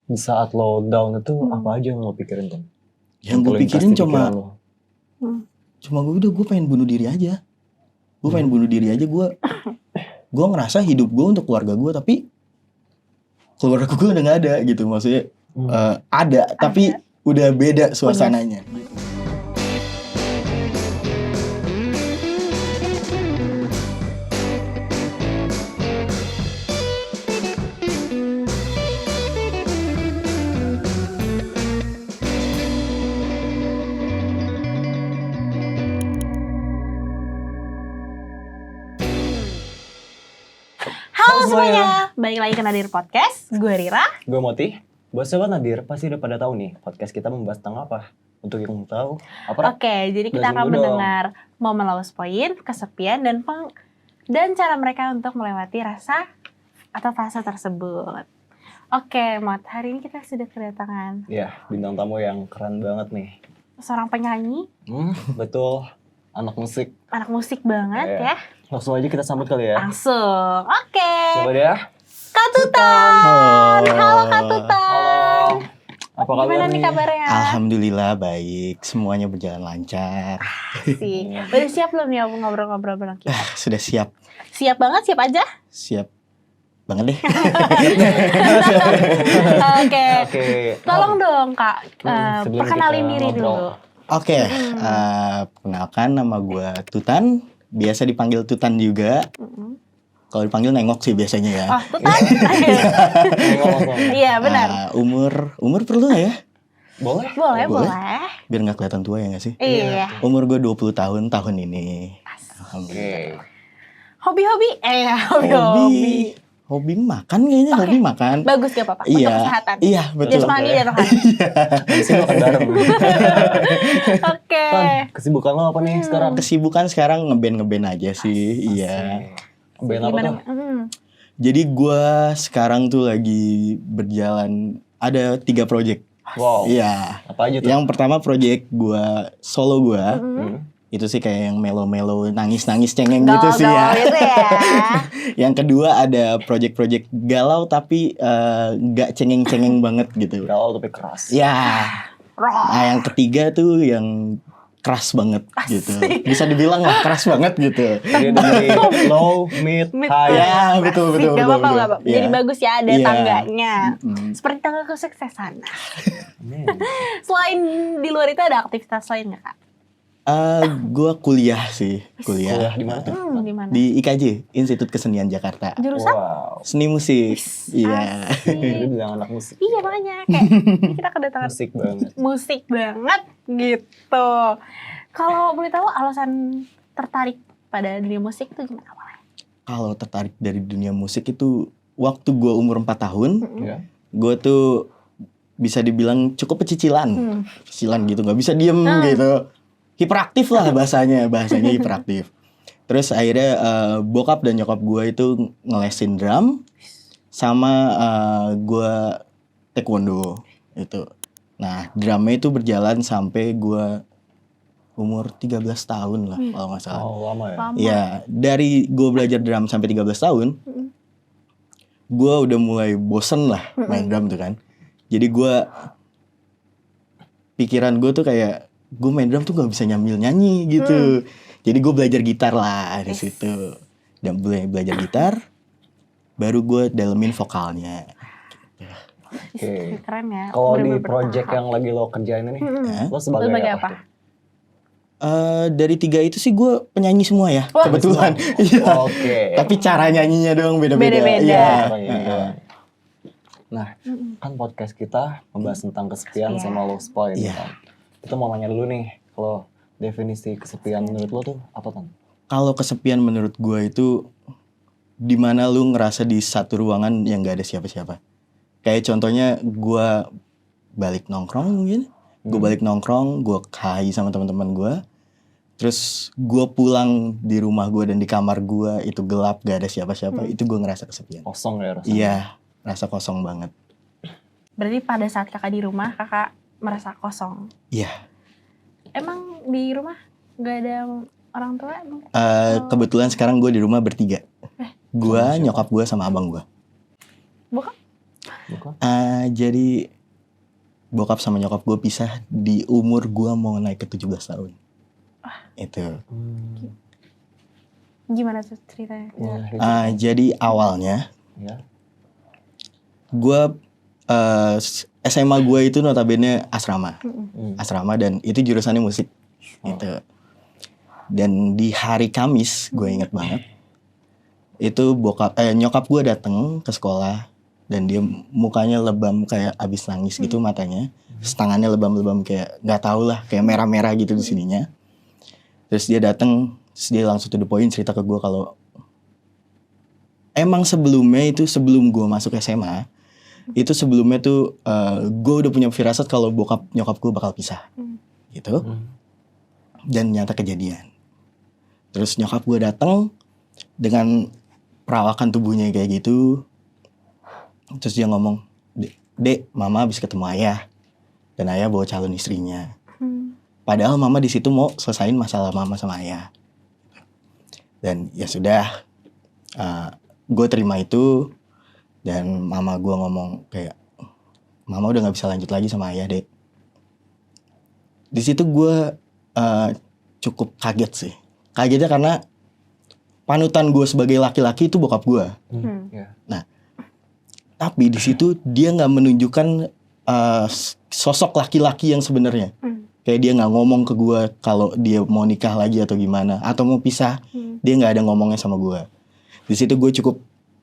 di saat lo down itu apa aja yang lo pikirin tuh? Yang gue pikirin cuma gue pengen bunuh diri aja. Gue pengen bunuh diri aja. Gue ngerasa hidup gue untuk keluarga gue, tapi keluarga gue udah gak ada gitu. Maksudnya ada, tapi udah beda suasananya. Halo semuanya, balik lagi ke Nadir Podcast. Gue Rira. Gue Moti. Buat sobat Nadir, pasti udah pada tahu nih podcast kita membahas tentang apa. Untuk yang tahu, apa? Oke, jadi kita akan mendengar momen lost point, kesepian, dan cara mereka untuk melewati rasa atau fase tersebut. Oke, Mot, hari ini kita sudah kedatangan bintang tamu yang keren banget nih. seorang penyanyi. Betul, anak musik. Anak musik banget ya. Langsung aja kita sambut kali ya. Langsung, oke. Coba dia. Kak Tutan. Halo Kak Tutan. Halo. Apa kabar Gimana nih kabarnya? Alhamdulillah baik, semuanya berjalan lancar. Sih. Udah siap belum nih ngobrol-ngobrol bareng kita? Sudah siap. Siap banget, siap aja? Siap banget deh. Oke. Tolong dong Kak, sebelum perkenalin kita diri ngobrol. dulu. Oke, kenalkan nama gue Tutan. Biasa dipanggil Tutan juga. Kalau dipanggil nengok sih biasanya ya. Oh, Tutan. Iya, benar. Umur perlu gak ya? Boleh. Boleh. Biar gak kelihatan tua ya gak sih? Iya. Umur gue 20 tahun ini. Oke. Hobi-hobi? Hobi-hobi. Hobi makan kayaknya, Oke. hobi makan. Bagus gak apa-apa? Untuk kesehatan. Iya, betul. Jasmani dan rohani. Di sini makan bareng. Oke. Tan, kesibukan lo apa nih sekarang? Kesibukan sekarang ngeband aja sih. Iya. Band apa tuh? Jadi gue sekarang tuh lagi berjalan, ada 3 project. Wow. Iya. Apa aja tuh? Yang pertama project gue, solo gue. Itu sih kayak yang melo-melo, nangis-nangis cengeng gitu sih ya. Gitu ya. Yang kedua ada project-project galau tapi gak cengeng-cengeng banget gitu. Galau tapi keras. Ya. Nah yang ketiga tuh yang keras banget gitu. Bisa dibilang lah keras banget gitu. Jadi dari low, mid, high. Ya betul. Gak apa-apa. Iya. Jadi bagus ya, ada Iya. tangganya. Seperti tangga kesuksesan. Selain di luar itu ada aktivitas lain gak Kak? Gue kuliah sih. Kuliah di mana tuh? Di mana? Di IKJ, Institut Kesenian Jakarta. Jurusan? Wow. Seni musik. Iya. Jadi bilang anak musik. Iya makanya kayak kita kedatangan Musik banget. gitu. Kalau boleh tahu alasan tertarik pada dunia musik itu gimana awalnya? Kalau tertarik dari dunia musik itu waktu gue umur 4 tahun, Iya. gue tuh bisa dibilang cukup pecicilan gitu, nggak bisa diem gitu. Hiperaktif lah bahasanya hiperaktif. Terus akhirnya bokap dan nyokap gue itu ngelesin drum sama gue taekwondo itu. Nah drumnya itu berjalan sampai gue umur 13 tahun lah kalau nggak salah. Oh lama ya? Iya, dari gue belajar drum sampai 13 tahun, gue udah mulai bosen lah main drum tuh kan. Jadi pikiran gue tuh kayak gue main drum tuh gak bisa nyambil nyanyi gitu. Jadi gue belajar gitar lah di situ. Dan belajar gitar, baru gue dalemin vokalnya. Oke. Keren ya. Kalau di Bener-bener project bertahap. yang lagi lo kerjain ini, lo sebagai apa? Dari 3 itu sih gue penyanyi semua ya, Wah. kebetulan. Iya. Oke. Tapi cara nyanyinya doang beda-beda. Beda-beda. Iya. Nah, kan podcast kita membahas tentang kesepian sama lost point. Iya. Kan? Kita mau nanya dulu nih, kalau definisi kesepian menurut lo tuh apa Tan? Kalau kesepian menurut gue itu dimana lu ngerasa di satu ruangan yang gak ada siapa-siapa. Kayak contohnya gue balik nongkrong mungkin. Gue balik nongkrong, gue hai sama teman-teman gue. Terus gue pulang di rumah gue dan di kamar gue itu gelap, gak ada siapa-siapa. Itu gue ngerasa kesepian. Kosong ya rasanya? Iya, rasa kosong banget. Berarti pada saat kakak di rumah, kakak merasa kosong. Iya. Emang di rumah gak ada orang tua? Kebetulan sekarang gue di rumah bertiga. Gue, nyokap gue, sama abang gue. Bokap? Bukan? Jadi bokap sama nyokap gue pisah di umur gue mau naik ke 17 tahun. Itu. Gimana tuh ceritanya? Jadi awalnya Ya. gue SMA gue itu notabene asrama. Asrama dan itu jurusannya musik. Gitu. Dan di hari Kamis gue inget banget. Itu nyokap gue datang ke sekolah dan dia mukanya lebam kayak abis nangis gitu matanya. Terus tangannya lebam-lebam kayak nggak tahu lah kayak merah-merah gitu di sininya. Terus dia datang, terus dia langsung to the point cerita ke gue kalau emang sebelumnya itu sebelum gue masuk SMA itu sebelumnya tuh gue udah punya firasat kalau bokap nyokap gue bakal pisah gitu. Dan nyata kejadian. Terus nyokap gue datang dengan perawakan tubuhnya kayak gitu. Terus dia ngomong, Dek, mama habis ketemu ayah. Dan ayah bawa calon istrinya. Padahal mama di situ mau selesain masalah mama sama ayah. Dan ya sudah, gue terima itu. Dan mama gue ngomong kayak, mama udah gak bisa lanjut lagi sama ayah, Dek. Di situ gue cukup kaget sih. Kagetnya karena panutan gue sebagai laki-laki itu bokap gue. Nah, tapi di situ dia nggak menunjukkan sosok laki-laki yang sebenarnya. Kayak dia nggak ngomong ke gue kalau dia mau nikah lagi atau gimana, atau mau pisah. Dia nggak ada ngomongnya sama gue. Di situ gue cukup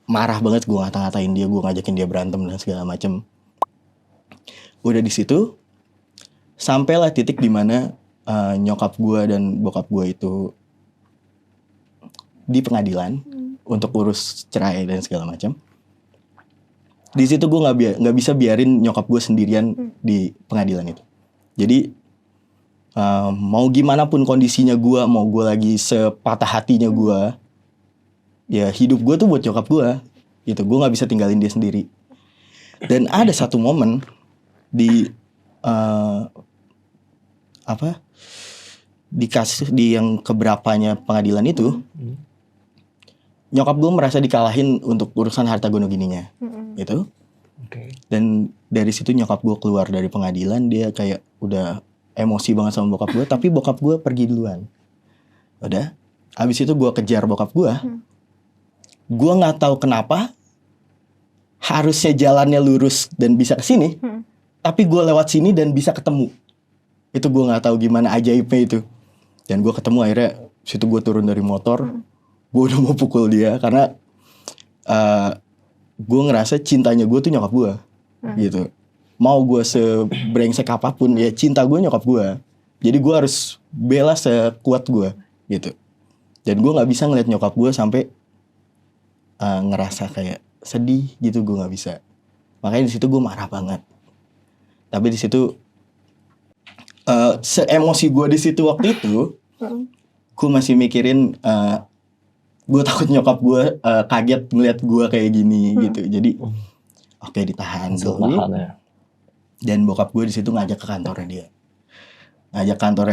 marah banget, gue ngata-ngatain dia, gue ngajakin dia berantem dan segala macem. Udah di situ, sampailah titik dimana nyokap gue dan bokap gue itu di pengadilan untuk urus cerai dan segala macam. Di situ gue nggak bisa biarin nyokap gue sendirian di pengadilan itu. Jadi mau gimana pun kondisinya gue, mau gue lagi sepatah hatinya gue, ya hidup gue tuh buat nyokap gue. Gitu, gue nggak bisa tinggalin dia sendiri. Dan ada satu momen di di kasus di yang keberapanya pengadilan itu. Nyokap gue merasa dikalahin untuk urusan harta gono gininya, gitu. Dan dari situ nyokap gue keluar dari pengadilan, dia kayak udah emosi banget sama bokap gue, tapi bokap gue pergi duluan. Udah, abis itu gue kejar bokap gue. Gue nggak tahu kenapa, harusnya jalannya lurus dan bisa kesini, tapi gue lewat sini dan bisa ketemu. Itu gue nggak tahu gimana ajaibnya itu. Dan gue ketemu akhirnya, situ gue turun dari motor. Gue udah mau pukul dia karena gue ngerasa cintanya gue tuh nyokap gue, gitu. Mau gue sebrengsek apapun ya cinta gue nyokap gue. Jadi gue harus bela sekuat gue, gitu. Dan gue nggak bisa ngeliat nyokap gue sampai ngerasa kayak sedih gitu, gue nggak bisa. Makanya di situ gue marah banget. Tapi di situ se-emosi gue di situ waktu itu, gue masih mikirin. Gue takut nyokap gue kaget ngeliat gue kayak gini gitu. Jadi oke, ditahan dulu. Dan bokap gue di situ ngajak ke kantornya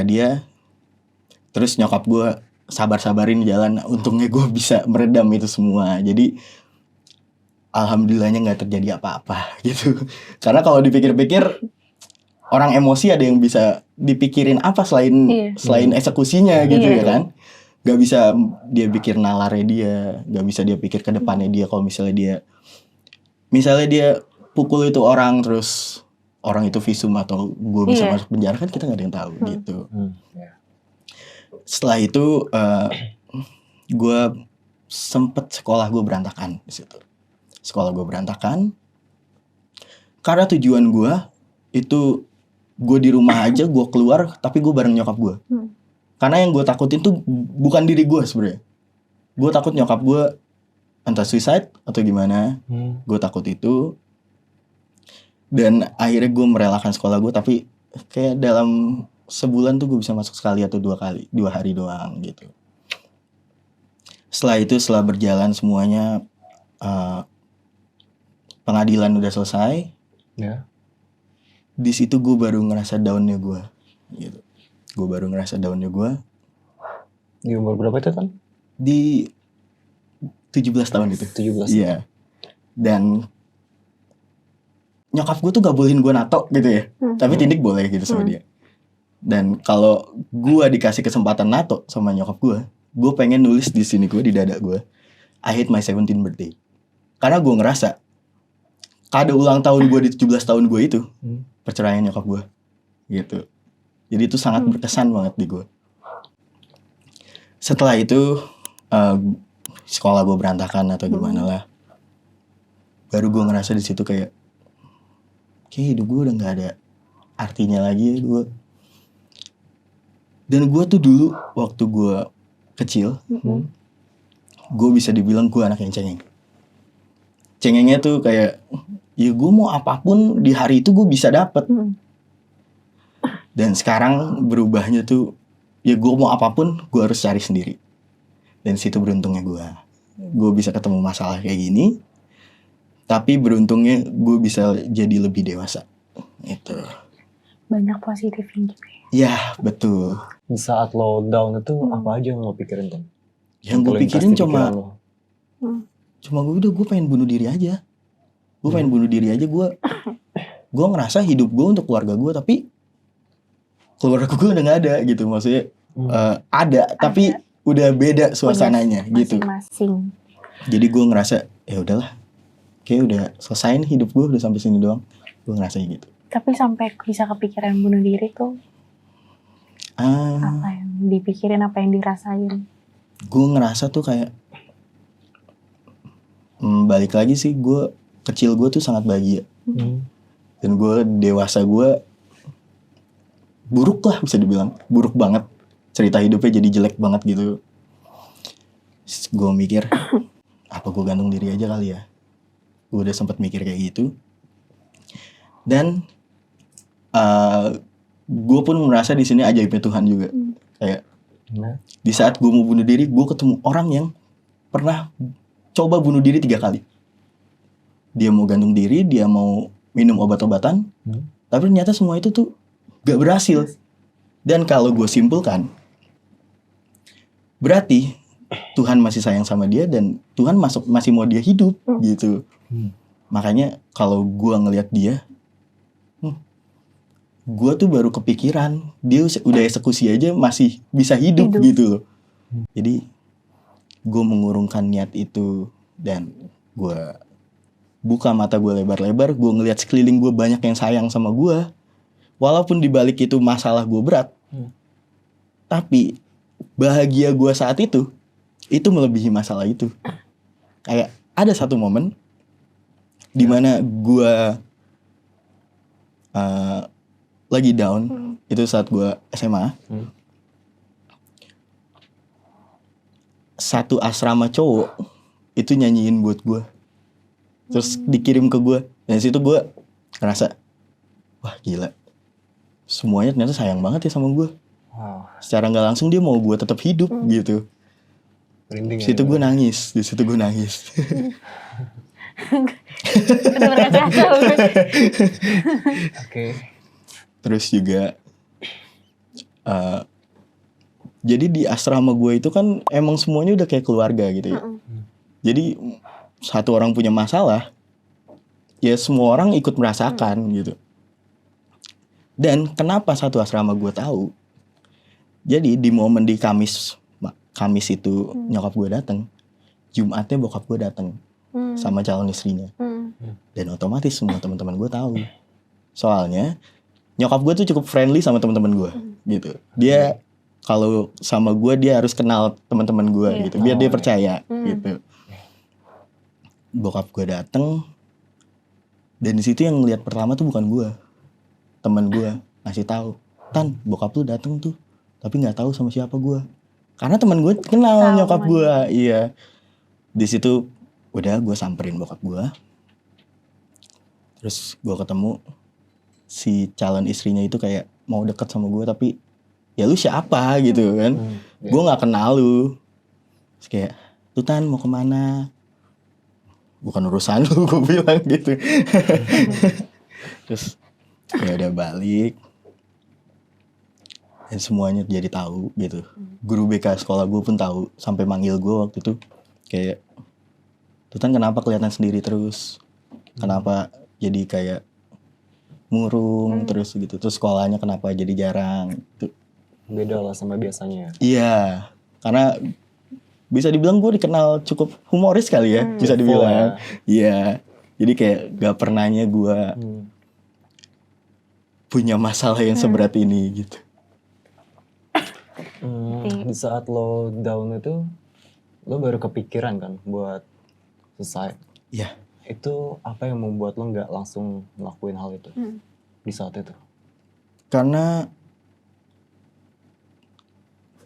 dia. Terus nyokap gue sabar-sabarin jalan. Untungnya gue bisa meredam itu semua. Jadi alhamdulillahnya nggak terjadi apa-apa gitu. Karena kalau dipikir-pikir, orang emosi ada yang bisa dipikirin apa selain eksekusinya gitu ya kan. Gak bisa dia pikir nalarnya dia, gak bisa dia pikir ke depannya dia. Kalau misalnya dia pukul itu orang, terus orang itu visum atau gue bisa masuk penjara, kan kita gak ada yang tahu gitu. Setelah itu gue sempet sekolah gue berantakan di situ. Sekolah gue berantakan karena tujuan gue itu gue di rumah aja, gue keluar tapi gue bareng nyokap gue. Karena yang gue takutin tuh bukan diri gue sebenarnya. Gue takut nyokap gue entah suicide atau gimana. Gue takut itu. Dan akhirnya gue merelakan sekolah gue, tapi kayak dalam sebulan tuh gue bisa masuk sekali atau 2 hari doang gitu. Setelah itu, setelah berjalan semuanya, pengadilan udah selesai. Di situ gue baru ngerasa down-nya gue gitu. Gue baru ngerasa down-nya gue. Di umur berapa itu kan? Di 17 tahun itu. 17. Iya. Dan nyokap gue tuh gak bolehin gue nato gitu ya. Tapi tindik boleh gitu sama dia. Dan kalau gue dikasih kesempatan nato sama nyokap gue pengen nulis di sini gue, di dada gue, I hate my 17th birthday. Karena gue ngerasa kado ulang tahun gue di 17 tahun gue itu perceraian nyokap gue gitu. Jadi itu sangat berkesan banget di gue. Setelah itu sekolah gue berantakan atau gimana lah. Baru gue ngerasa di situ kayak hidup gue udah gak ada artinya lagi ya gue. Dan gue tuh dulu waktu gue kecil, gue bisa dibilang gue anak yang cengeng. Cengengnya tuh kayak, ya gue mau apapun di hari itu gue bisa dapet. Dan sekarang berubahnya tuh, ya gue mau apapun gue harus cari sendiri. Dan situ beruntungnya gue bisa ketemu masalah kayak gini. Tapi beruntungnya gue bisa jadi lebih dewasa. Itu. Banyak positif juga ya. Ya betul. Di saat lo down itu apa aja yang lo pikirin tuh? Yang gue pikirin cuma gue pengen bunuh diri aja. Gue pengen bunuh diri aja. Gue ngerasa hidup gue untuk keluarga gue, tapi keluarga gue udah gak ada gitu. Maksudnya ada, tapi udah beda suasananya gitu. Masing-masing. Jadi gue ngerasa ya udahlah, kayak udah selesain hidup gue, udah sampai sini doang. Gue ngerasa gitu. Tapi sampai bisa kepikiran bunuh diri tuh apa yang dipikirin, apa yang dirasain? Gue ngerasa tuh kayak balik lagi sih, gue kecil gue tuh sangat bahagia. Dan gue dewasa gue buruk lah, bisa dibilang buruk banget. Cerita hidupnya jadi jelek banget gitu. Gue mikir apa gue gantung diri aja kali ya. Gue udah sempet mikir kayak gitu. Dan gue pun merasa di sini ajaibnya Tuhan juga. Kayak di saat gue mau bunuh diri, gue ketemu orang yang pernah coba bunuh diri 3 kali. Dia mau gantung diri, dia mau minum obat-obatan, tapi ternyata semua itu tuh gak berhasil. Dan kalau gue simpulkan, berarti Tuhan masih sayang sama dia dan Tuhan masih mau dia hidup gitu. Makanya kalau gue ngelihat dia, gue tuh baru kepikiran dia udah eksekusi aja masih bisa hidup gitu loh. Jadi gue mengurungkan niat itu dan gue buka mata gue lebar-lebar. Gue ngelihat sekeliling gue banyak yang sayang sama gue, walaupun dibalik itu masalah gue berat, tapi bahagia gue saat itu melebihi masalah itu. Kayak ada satu momen dimana gue lagi down, itu saat gue SMA. Satu asrama cowok itu nyanyiin buat gue, terus dikirim ke gue. Dan situ gue ngerasa, wah gila, semuanya ternyata sayang banget ya sama gue. Secara nggak langsung dia mau gue tetap hidup gitu. Di situ gue nangis, Udah berkaca-kaca. Oke. Terus juga jadi di asrama gue itu kan emang semuanya udah kayak keluarga gitu ya. Jadi satu orang punya masalah, ya semua orang ikut merasakan gitu. Dan kenapa satu asrama gue tahu? Jadi di momen di Kamis itu nyokap gue datang, Jumatnya bokap gue datang sama calon istrinya. Dan otomatis semua teman-teman gue tahu. Soalnya nyokap gue tuh cukup friendly sama teman-teman gue gitu. Dia kalau sama gue dia harus kenal teman-teman gue gitu, biar dia percaya gitu. Bokap gue datang, dan di situ yang ngelihat pertama tuh bukan gue, teman gue ngasih tahu, Tan, bokap lu datang tuh, tapi nggak tahu sama siapa gue, karena teman gue kenal nyokap gue. Iya, di situ udah gue samperin bokap gue, terus gue ketemu si calon istrinya itu kayak mau deket sama gue, tapi ya lu siapa gitu kan, gue nggak kenal lu. Terus kayak, tuh Tan mau kemana? Bukan urusan lu, gue bilang gitu. Terus ya udah balik, dan semuanya jadi tahu gitu. Guru BK sekolah gue pun tahu, sampai manggil gue waktu itu kayak, tuh Tan kenapa kelihatan sendiri terus? Kenapa jadi kayak murung terus gitu. Terus sekolahnya kenapa jadi jarang. Beda lah sama biasanya. Iya, karena bisa dibilang gue dikenal cukup humoris kali ya, bisa dibilang. Iya, jadi kayak gak pernahnya gue punya masalah yang seberat ini gitu. Di saat lo down itu, lo baru kepikiran kan buat suicide. Iya. Itu apa yang membuat lo nggak langsung ngelakuin hal itu di saat itu? Karena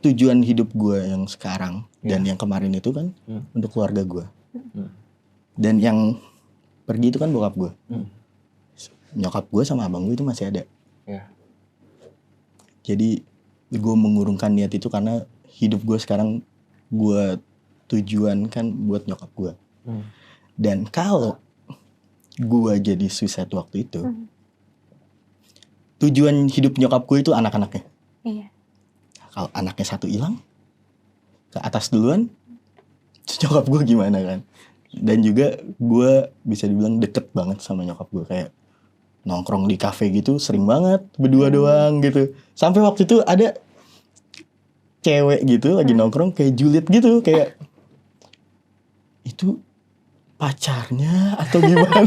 tujuan hidup gue yang sekarang dan yang kemarin itu kan untuk keluarga gue. Dan yang pergi itu kan bokap gue. Nyokap gue sama abang gue itu masih ada. Jadi gue mengurungkan niat itu karena hidup gue sekarang gue tujuankan buat nyokap gue. Dan kalau gue jadi suicide waktu itu, tujuan hidup nyokap gue itu anak-anaknya. Iya. Kalau anaknya satu hilang, ke atas duluan, nyokap gue gimana kan? Dan juga gue bisa dibilang deket banget sama nyokap gue, kayak nongkrong di kafe gitu sering banget berdua doang gitu. Sampai waktu itu ada cewek gitu lagi nongkrong kayak julid gitu, kayak itu pacarnya atau gimana?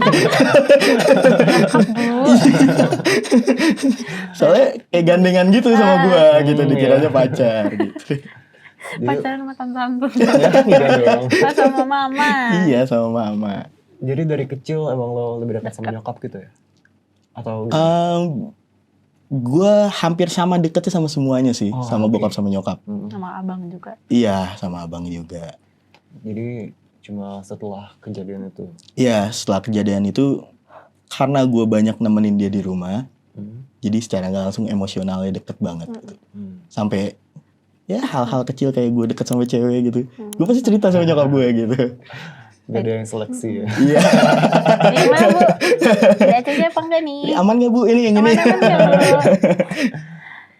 Soalnya kayak gandengan gitu sama gue gitu, dikiranya pacar gitu. Pacaran sama tante-tante. Enggak dong. Sama mama. Iya, sama mama. Jadi dari kecil emang lo lebih dekat sama nyokap gitu ya? Atau gue hampir sama deketnya sama semuanya sih, sama bokap sama nyokap. Sama abang juga. Iya, sama abang juga. Jadi cuma setelah kejadian itu? Iya, setelah kejadian itu karena gue banyak nemenin dia di rumah, jadi secara nggak langsung emosionalnya deket banget gitu. Sampai ya hal-hal kecil kayak gue deket sama cewek gitu, gue pasti cerita sama nyokap gue gitu. Gak ada yang seleksi ya? Iya. Ini gimana Bu? Ada aja apa enggak nih? Ini aman gak Bu ini yang ini? Aman gak Bu?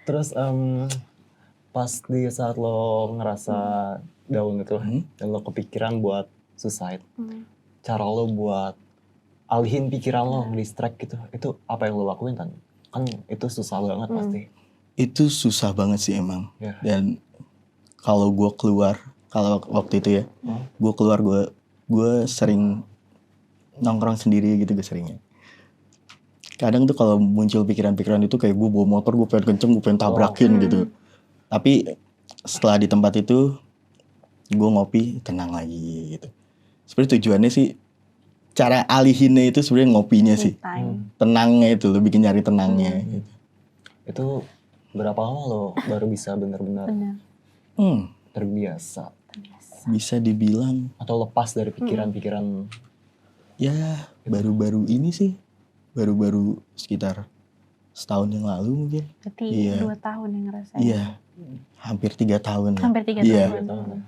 Terus pas di saat lo ngerasa down itu dan lo kepikiran buat suicide, cara lo buat alihin pikiran lo, distract gitu, itu apa yang lo lakuin kan? Kan itu susah banget pasti. Itu susah banget sih emang. Dan kalau gue keluar, kalau waktu itu ya, gue keluar, gue sering nongkrong sendiri gitu, gue seringnya. Kadang tuh kalau muncul pikiran-pikiran itu kayak gue bawa motor, gue pengen kenceng, gue pengen tabrakin gitu. Tapi setelah di tempat itu, gue ngopi, tenang lagi gitu. Sebenarnya tujuannya sih, cara alihinnya itu sebenarnya ngopinya sih. Tenangnya itu, lo bikin nyari tenangnya gitu. Itu berapa lama lo baru bisa benar-benar terbiasa? Bisa dibilang. Atau lepas dari pikiran-pikiran? Ya, baru-baru ini sih. Baru-baru sekitar setahun yang lalu mungkin. Berarti 2 tahun yang ngerasain. Iya, hampir 3 tahun. Hampir 3 tahun. tahun.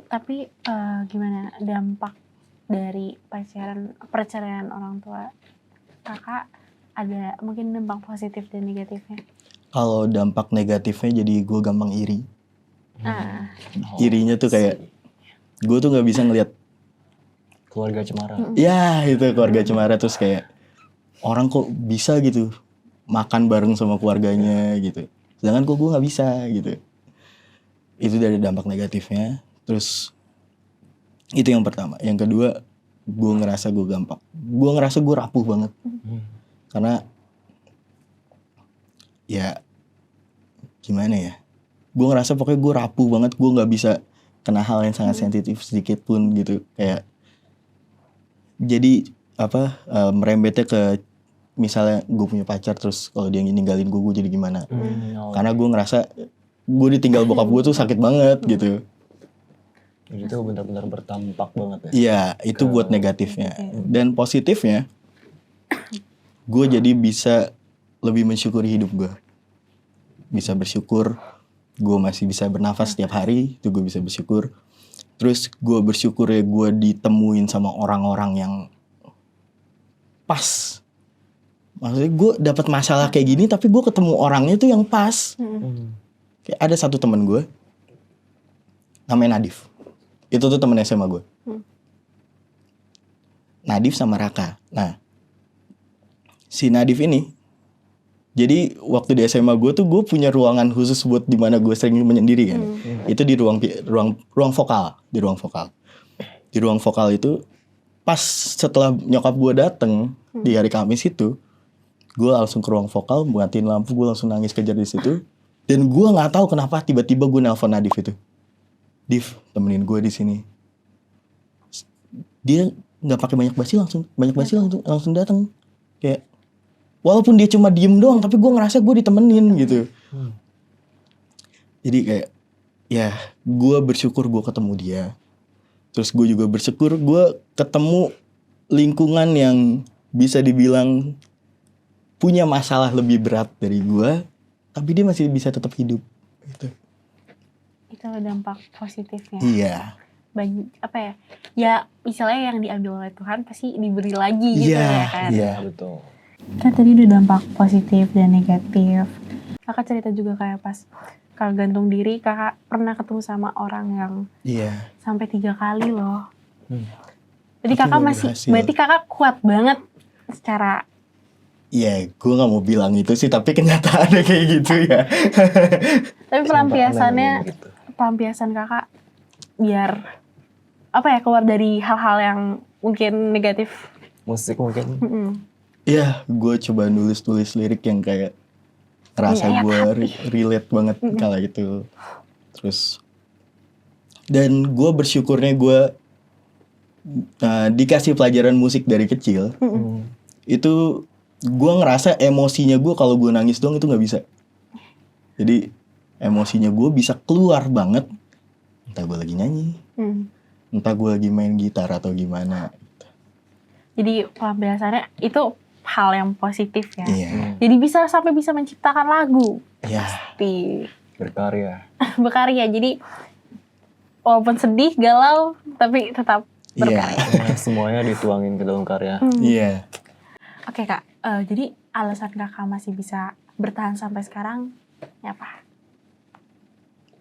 Tapi gimana dampak dari perceraian orang tua kakak? Ada mungkin dampak positif dan negatifnya? Kalau dampak negatifnya jadi gue gampang iri. Irinya tuh kayak gue tuh nggak bisa ngelihat keluarga cemara. Ya itu keluarga cemara, terus kayak orang kok bisa gitu makan bareng sama keluarganya gitu. Sedangkan kok gue nggak bisa gitu. Itu dari dampak negatifnya. Terus itu yang pertama. Yang kedua, gue ngerasa gue rapuh banget. Karena ya gimana ya, gue ngerasa pokoknya gue rapuh banget, gue nggak bisa kena hal yang sangat sensitif sedikit pun gitu. Kayak jadi merembetnya ke misalnya gue punya pacar, terus kalau dia ninggalin gue jadi gimana. Karena gue ngerasa gue ditinggal bokap gue tuh sakit banget gitu. Jadi itu benar-benar berdampak banget ya? Iya, itu buat negatifnya. Dan positifnya, gue jadi bisa lebih mensyukuri hidup gue. Bisa bersyukur, gue masih bisa bernafas setiap hari, itu gue bisa bersyukur. Terus gue bersyukur ya gue ditemuin sama orang-orang yang pas. Maksudnya gue dapat masalah kayak gini, tapi gue ketemu orangnya tuh yang pas. Kayak ada satu temen gue, namanya Nadif. Itu tuh temen SMA gue. Nadif sama Raka. Nah, si Nadif ini, jadi waktu di SMA gue tuh gue punya ruangan khusus buat dimana gue sering menyendiri kan. Itu di ruang vokal, di ruang vokal. Di ruang vokal itu pas setelah nyokap gue dateng di hari Kamis itu, gue langsung ke ruang vokal, matiin lampu, gue langsung nangis kejar di situ. Dan gue nggak tahu kenapa tiba-tiba gue nelpon Nadif itu. Div, temenin gue di sini. Dia nggak pakai banyak basi langsung datang. Kayak walaupun dia cuma diem doang, tapi gue ngerasa gue ditemenin gitu. Jadi kayak ya gue bersyukur gue ketemu dia. Terus gue juga bersyukur gue ketemu lingkungan yang bisa dibilang punya masalah lebih berat dari gue, tapi dia masih bisa tetap hidup gitu. Itu dampak positifnya. Iya. Apa ya? Ya misalnya yang diambil oleh Tuhan pasti diberi lagi gitu ya kan. Iya. Betul. Kan tadi udah dampak positif dan negatif. Kakak cerita juga kayak pas kakak gantung diri, kakak pernah ketemu sama orang yang sampai 3 kali loh. Jadi Tapi kakak gak masih, berhasil. berarti kakak kuat banget secara. Iya, gue gak mau bilang itu sih, tapi kenyataannya kayak gitu ya. Tapi pelampiasannya, Gitu. pelampiasan kakak biar apa ya, keluar dari hal-hal yang mungkin negatif. Musik mungkin. Iya, gue coba nulis lirik yang kayak ngerasa gue relate banget kala itu. Terus dan gue bersyukurnya gue dikasih pelajaran musik dari kecil. Itu gue ngerasa emosinya gue kalau gue nangis doang itu nggak bisa. Jadi emosinya gue bisa keluar banget. Entah gue lagi nyanyi, entah gue lagi main gitar atau gimana. Jadi pelampiasannya itu hal yang positif ya. Iya. Jadi bisa sampai bisa menciptakan lagu. Iya. Pasti Berkarya. berkarya. Jadi walaupun sedih, galau, tapi tetap berkarya. Ya, semuanya dituangin ke dalam karya. Iya. Oke Kak, jadi alasan Kakak masih bisa bertahan sampai sekarang ya apa?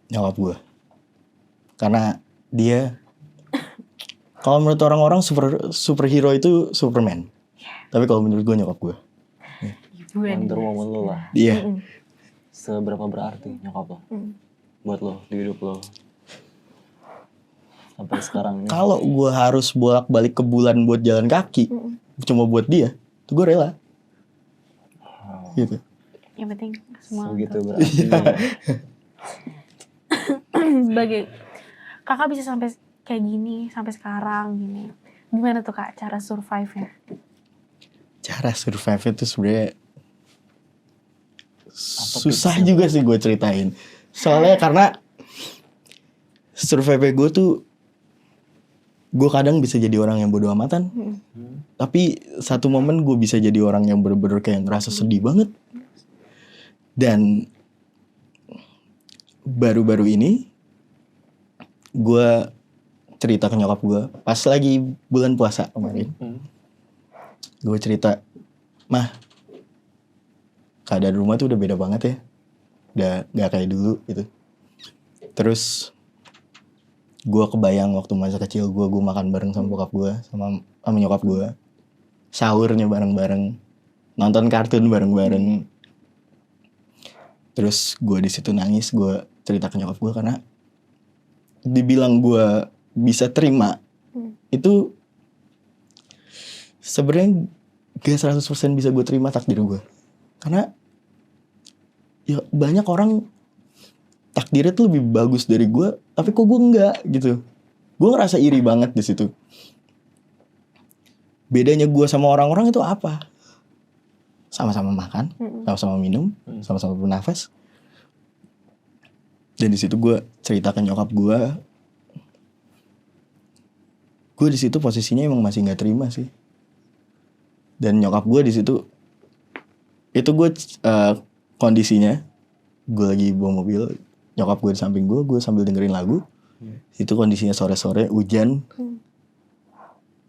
Nyokap gue. Karena dia, kalau menurut orang-orang superhero itu Superman. Tapi kalau menurut gue nyokap gue. Wonder Woman lo lah. Iya. Seberapa berarti nyokap lo buat lo di hidup lo sampai sekarang ini? Kalau gue harus bolak-balik ke bulan buat jalan kaki, cuma buat dia, tuh gue rela. Gitu. Yang penting semua Segitu untuk- berarti. sebagai Kakak bisa sampai kayak gini, sampai sekarang gini. Gimana tuh Kak cara survive-nya? Cara survive itu sebenarnya susah juga sih gue ceritain. Soalnya karena survive gue tuh, gue kadang bisa jadi orang yang bodo amatan. Tapi satu momen gue bisa jadi orang yang bener-bener kayak ngerasa sedih banget. Dan baru-baru ini gue cerita ke nyokap gue pas lagi bulan puasa kemarin. Gue cerita, "Mah, keadaan rumah tuh udah beda banget ya. Udah gak kayak dulu gitu." Terus gue kebayang waktu masa kecil gue makan bareng sama bokap gue, sama nyokap gue. Sahurnya bareng-bareng, nonton kartun bareng-bareng. Terus gue di situ nangis, gue cerita ke nyokap gue karena dibilang gue bisa terima itu sebenarnya gak 100% bisa gue terima takdir gue. Karena ya banyak orang takdirnya tuh lebih bagus dari gue, tapi kok gue enggak gitu. Gue ngerasa iri banget di situ. Bedanya gue sama orang-orang itu apa? Sama-sama makan, sama-sama minum, sama-sama bernafas. Dan di situ gue cerita ke nyokap gue di situ posisinya emang masih nggak terima sih. Dan nyokap gue di situ, itu gue kondisinya, gue lagi bawa mobil, nyokap gue di samping gue sambil dengerin lagu. Itu kondisinya sore-sore, hujan.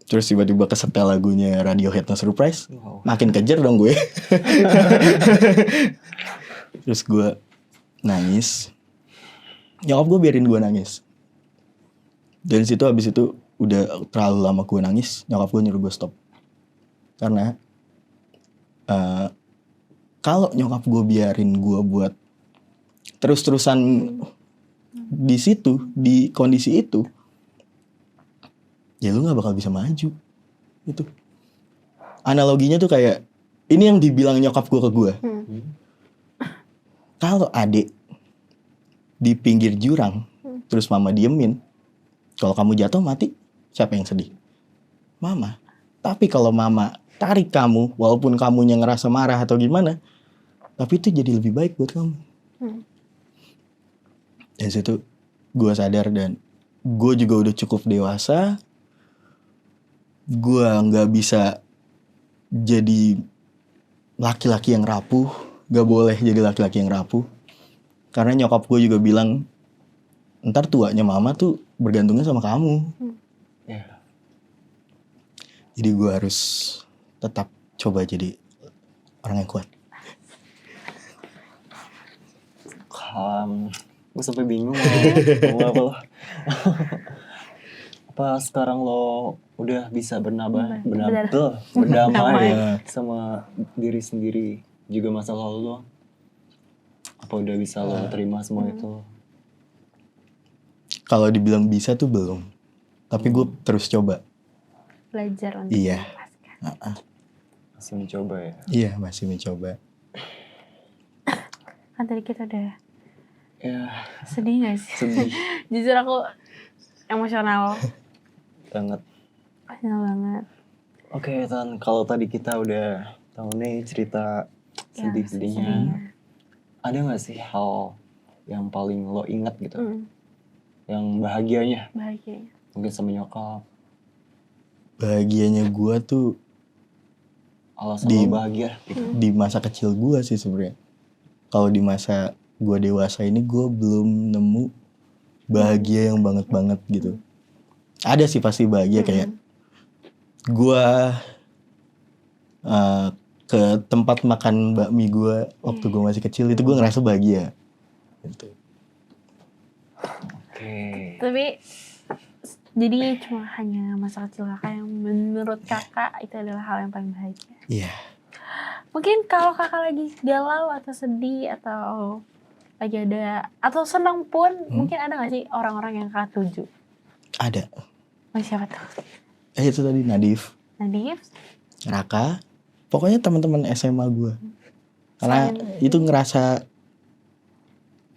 Terus tiba-tiba kesetel lagunya Radiohead No Surprise. Makin kejar dong gue. Terus gue nangis. Nyokap gue biarin gue nangis. Dan situ abis itu udah terlalu lama gue nangis. Nyokap gue nyuruh gue stop. Karena Kalau nyokap gue biarin gue buat terus-terusan di situ, di kondisi itu, ya lu nggak bakal bisa maju. Itu analoginya tuh kayak ini yang dibilang nyokap gue ke gue. Kalau adik di pinggir jurang, terus mama diemin, kalau kamu jatuh mati, siapa yang sedih? Mama. Tapi kalau mama tarik kamu, walaupun kamunya ngerasa marah atau gimana, tapi itu jadi lebih baik buat kamu. Dan situ gue sadar dan gue juga udah cukup dewasa. Gue nggak bisa jadi laki-laki yang rapuh, gak boleh jadi laki-laki yang rapuh. Karena nyokap gue juga bilang, ntar tuanya mama tuh bergantungnya sama kamu. Jadi gue harus tetap coba jadi orang yang kuat. Gue sampai bingung mau apa lo. Apa sekarang lo udah bisa berdamai sama diri sendiri, juga masa lalu lo? Apa udah bisa lo terima semua itu? Kalau dibilang bisa tuh belum, tapi gue terus coba. Belajar untuk melepaskan. Masih mencoba ya? Iya, masih mencoba. Kan tadi kita udah sedih gak sih? Sedih Jujur aku emosional banget. banget. Oke, Tan, kalau tadi kita udah tahu nih cerita sedih-sedihnya, ada nggak sih hal yang paling lo ingat gitu? Yang bahagianya? Mungkin sama nyokap. Bahagianya gue tuh alasan lo bahagia gitu. Di masa kecil gue sih sebenarnya. Kalau di masa gue dewasa ini gue belum nemu bahagia yang banget gitu. Ada sih pasti bahagia kayak gue ke tempat makan bakmi gue waktu gue masih kecil itu gue ngerasa bahagia. Gitu. Tapi jadi cuma hanya masa kecil kakak yang menurut kakak itu adalah hal yang paling bahagia. Iya. Mungkin kalau kakak lagi galau atau sedih atau lagi ada atau senang pun mungkin ada nggak sih orang-orang yang kakak tuju? Ada. Siapa tuh? Itu tadi Nadif, Raka, pokoknya teman-teman SMA gue. Karena itu ngerasa,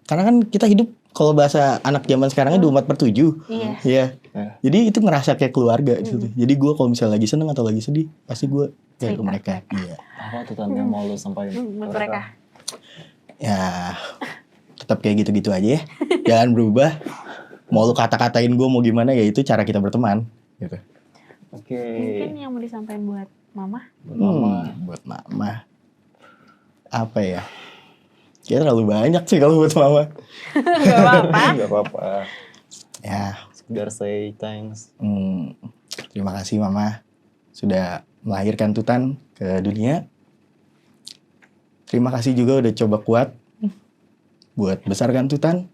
karena kan kita hidup kalau bahasa anak zaman sekarangnya 24/7. Iya. Jadi itu ngerasa kayak keluarga gitu. Jadi gue kalau misalnya lagi seneng atau lagi sedih, pasti gue kayak ke mereka. Iya. Apa tuh Tan yang mau lo sampaikan ke mereka? Ya, tetap kayak gitu-gitu aja ya. Jangan berubah. Mau lu kata-katain gue mau gimana, ya itu cara kita berteman gitu. Mungkin yang mau disampaikan buat mama? Buat mama apa ya? Kayaknya terlalu banyak sih kalau buat mama. Gak apa-apa. Ya, sekedar say thanks. Terima kasih mama sudah melahirkan Tutan ke dunia. Terima kasih juga udah coba kuat buat besarkan Tutan.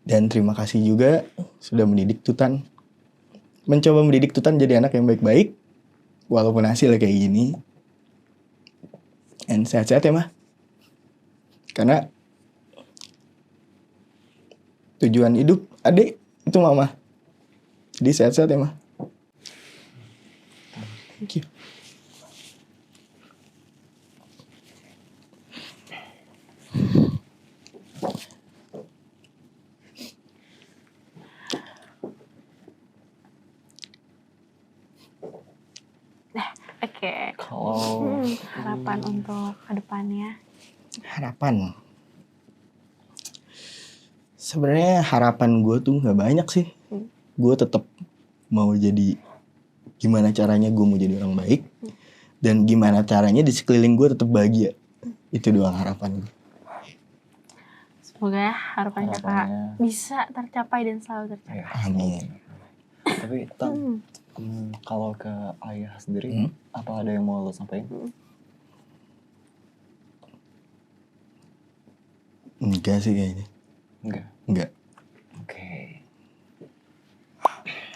Dan terima kasih juga sudah mendidik Tutan. Mencoba mendidik Tutan jadi anak yang baik-baik. Walaupun hasilnya kayak gini. Dan sehat-sehat ya, Mah. Karena tujuan hidup adik itu mama. Jadi sehat-sehat ya, Mah. Thank you. Oke. Harapan untuk kedepannya. Harapan. Sebenarnya harapan gue tuh nggak banyak sih. Gue tetap mau jadi gimana caranya gue mau jadi orang baik dan gimana caranya di sekeliling gue tetap bahagia. Itu doang harapan gue. Semoga harapan kakak bisa tercapai dan selalu tercapai. Amin. Tapi kalau ke ayah sendiri, apa ada yang mau lo sampaikan? Enggak sih kayaknya. Enggak.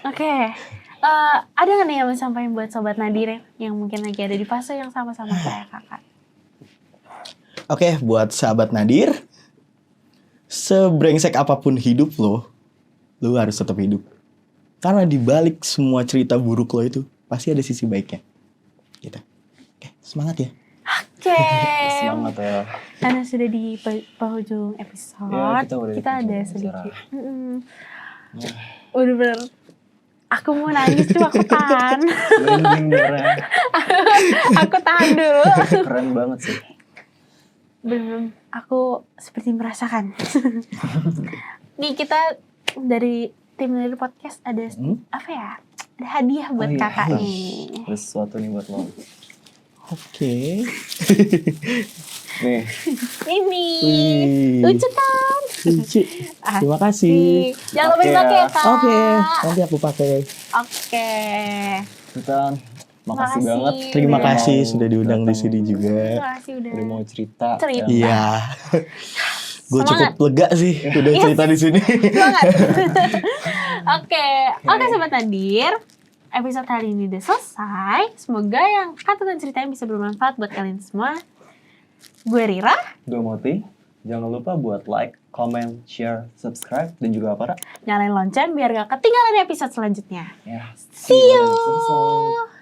Oke. Ada nggak nih yang mau sampaikan buat Sobat Nadir yang mungkin lagi ada di fase yang sama-sama kayak kakak? Oke, buat sahabat Nadir, sebrengsek apapun hidup lo harus tetap hidup. Karena di balik semua cerita buruk lo itu pasti ada sisi baiknya. Gitu. Oke, semangat ya. Oke. Semangat ya. Karena sudah di penghujung episode, Ya, kita udah di kita ada penghujung sedikit. Udah bener. Aku mau nangis cuma aku tahan. Merinding darah. Aku tahan dulu. Keren banget sih. Belum, aku seperti merasakan. Nih kita dari tim dari podcast ada apa ya? Ada hadiah buat Oh iya. kakak nih. Ada sesuatu nih buat lo. Oke. Nih, Ini Wih. lucu kan? Lucu. Terima kasih. Jangan lupa Oke dipakai ya. ya, Kak. Oke, nanti aku pakai. Oke. kita makasih Makasih. banget. Terima Udah. kasih sudah diundang di Datang. sini juga. Terima kasih udah. Udah mau cerita. Cerita. Iya. Gue Semangat. cukup lega sih udah cerita di sini. Semangat. Oke, Sobat Nadir. Episode kali ini udah selesai. Semoga yang kata dan ceritanya bisa bermanfaat buat kalian semua. Gue Rira. Gue Moti. Jangan lupa buat like, comment, share, subscribe, dan juga apa, Ra? Nyalain lonceng biar gak ketinggalan episode selanjutnya. Ya. See you. next episode.